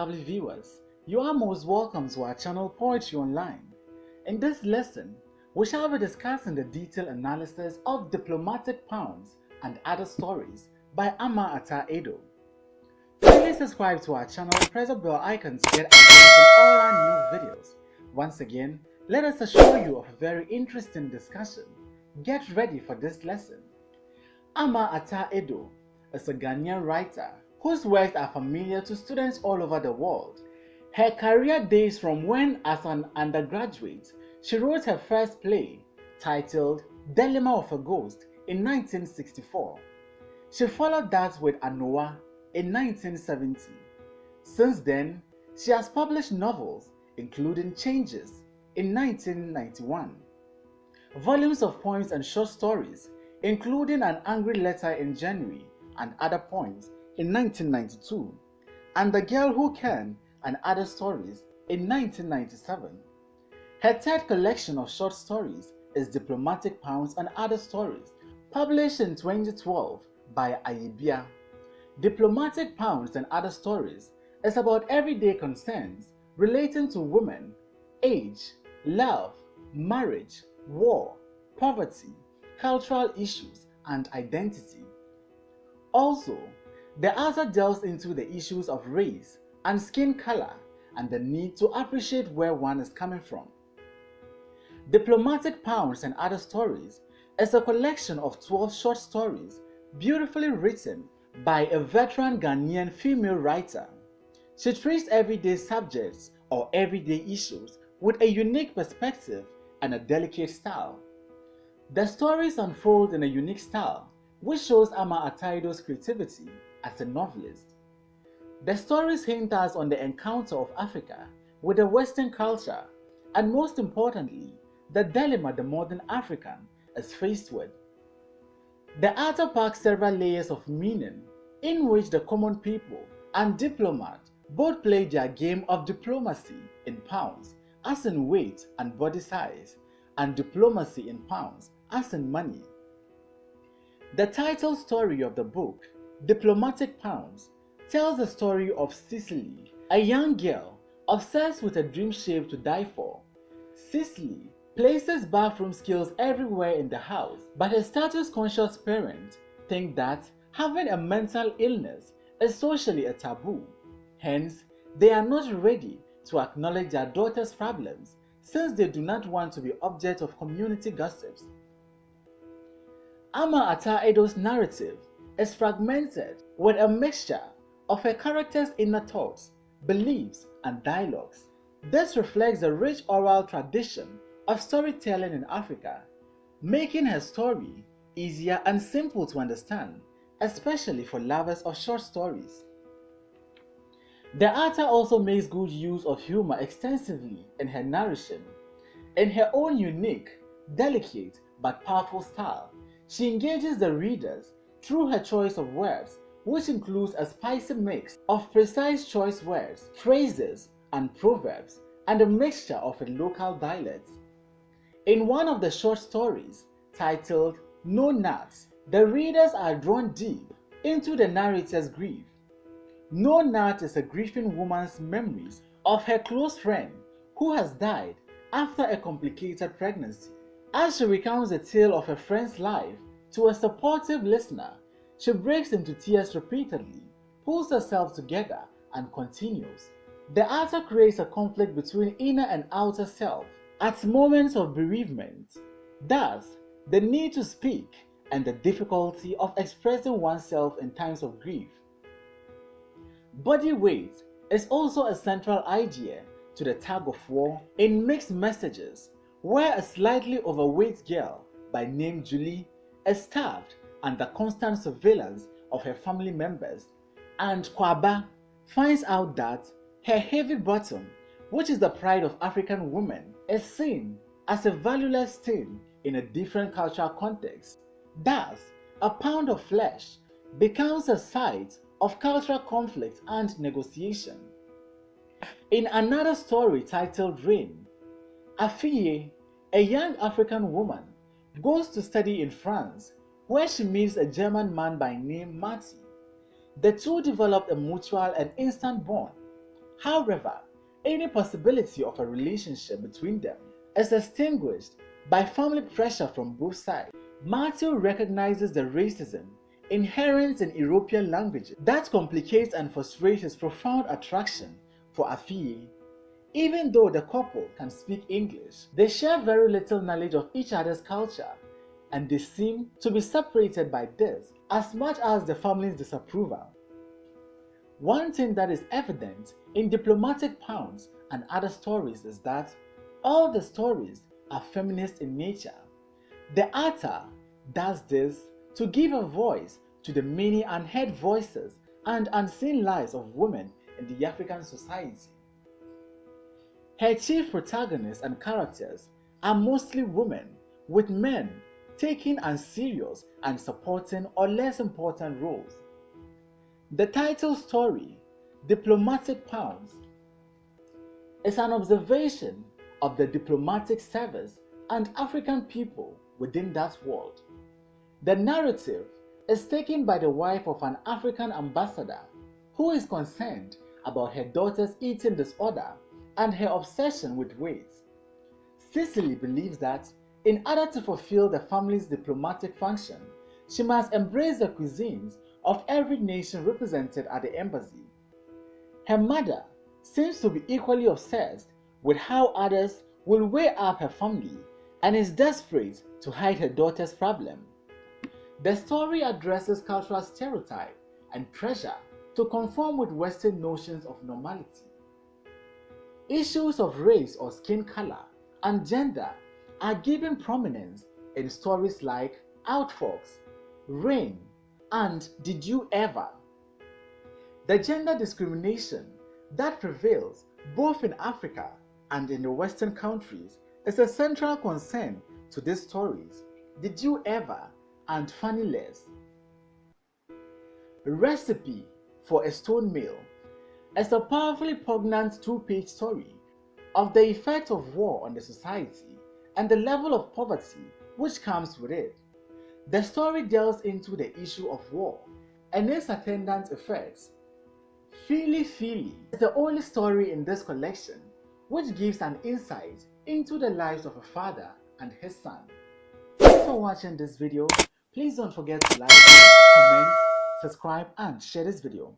lovely viewers. You are most welcome to our channel Poetry Online. In this lesson, we shall be discussing the detailed analysis of Diplomatic Pounds and Other Stories by Ama Ata Aidoo. Please subscribe to our channel and press the bell icon to get updates on all our new videos. Once again, let us assure you of a very interesting discussion. Get ready for this lesson. Ama Ata Aidoo is a Ghanaian writer whose works are familiar to students all over the world. Her career dates from when, as an undergraduate, she wrote her first play, titled Dilemma of a Ghost, in 1964. She followed that with Anoa in 1970. Since then, she has published novels, including Changes in 1991, volumes of poems and short stories, including An Angry Letter in January and Other Poems in 1992, and The Girl Who Can and Other Stories in 1997. Her third collection of short stories is Diplomatic Pounds and Other Stories, published in 2012 by Ayebia. Diplomatic Pounds and Other Stories is about everyday concerns relating to women, age, love, marriage, war, poverty, cultural issues, and identity. Also, the author delves into the issues of race and skin color and the need to appreciate where one is coming from. Diplomatic Pounds and Other Stories is a collection of 12 short stories beautifully written by a veteran Ghanaian female writer. She treats everyday subjects or everyday issues with a unique perspective and a delicate style. The stories unfold in a unique style, which shows Ama Ata Aidoo's creativity as a novelist. The stories hint us on the encounter of Africa with the Western culture, and most importantly, the dilemma the modern African is faced with. The author packs several layers of meaning in which the common people and diplomat both play their game of diplomacy in pounds as in weight and body size, and diplomacy in pounds as in money. The title story of the book, Diplomatic Pounds, tells the story of Cicely, a young girl obsessed with a dream shape to die for. Cicely places bathroom skills everywhere in the house, but her status-conscious parents think that having a mental illness is socially a taboo. Hence, they are not ready to acknowledge their daughter's problems since they do not want to be object of community gossips. Ama Ata Aidoo's narrative is fragmented with a mixture of her character's inner thoughts, beliefs, and dialogues. This reflects the rich oral tradition of storytelling in Africa, making her story easier and simple to understand, especially for lovers of short stories. The author also makes good use of humor extensively in her narration. In her own unique, delicate, but powerful style, she engages the readers through her choice of words, which includes a spicy mix of precise choice words, phrases, and proverbs, and a mixture of a local dialect. In one of the short stories, titled No Nuts, the readers are drawn deep into the narrator's grief. No Nut is a grieving woman's memories of her close friend who has died after a complicated pregnancy. As she recounts the tale of her friend's life to a supportive listener, she breaks into tears repeatedly, pulls herself together, and continues. The author creates a conflict between inner and outer self at moments of bereavement. Thus, the need to speak and the difficulty of expressing oneself in times of grief. Body weight is also a central idea to the tug of war in Mixed Messages, where a slightly overweight girl by name Julie is starved under constant surveillance of her family members, and Kwaba finds out that her heavy bottom, which is the pride of African women, is seen as a valueless thing in a different cultural context. Thus, a pound of flesh becomes a site of cultural conflict and negotiation. In another story titled Rain, Afiye, a young African woman, goes to study in France, where she meets a German man by name Marty. The two developed a mutual and instant bond. However, any possibility of a relationship between them is extinguished by family pressure from both sides. Matthew recognizes the racism inherent in European languages that complicates and frustrates his profound attraction for Afie. Even though the couple can speak English, they share very little knowledge of each other's culture, and they seem to be separated by this as much as the family's disapproval. One thing that is evident in Diplomatic Pounds and Other Stories is that all the stories are feminist in nature. The author does this to give a voice to the many unheard voices and unseen lives of women in the African society. Her chief protagonists and characters are mostly women, with men taking unserious and supporting or less important roles. The title story, Diplomatic Pounds, is an observation of the diplomatic service and African people within that world. The narrative is taken by the wife of an African ambassador who is concerned about her daughter's eating disorder and her obsession with weight. Cicely believes that in order to fulfill the family's diplomatic function, she must embrace the cuisines of every nation represented at the embassy. Her mother seems to be equally obsessed with how others will weigh up her family and is desperate to hide her daughter's problem. The story addresses cultural stereotype and pressure to conform with Western notions of normality. Issues of race or skin color and gender are given prominence in stories like Outfox, Rain, and Did You Ever? The gender discrimination that prevails both in Africa and in the Western countries is a central concern to these stories, Did You Ever? And Funnyless. Recipe for a Stone Meal is a powerfully poignant two-page story of the effect of war on the society and the level of poverty which comes with it. The story delves into the issue of war and its attendant effects. Feely Feely is the only story in this collection which gives an insight into the lives of a father and his son. Thanks for watching this video. Please don't forget to like, comment, subscribe, and share this video.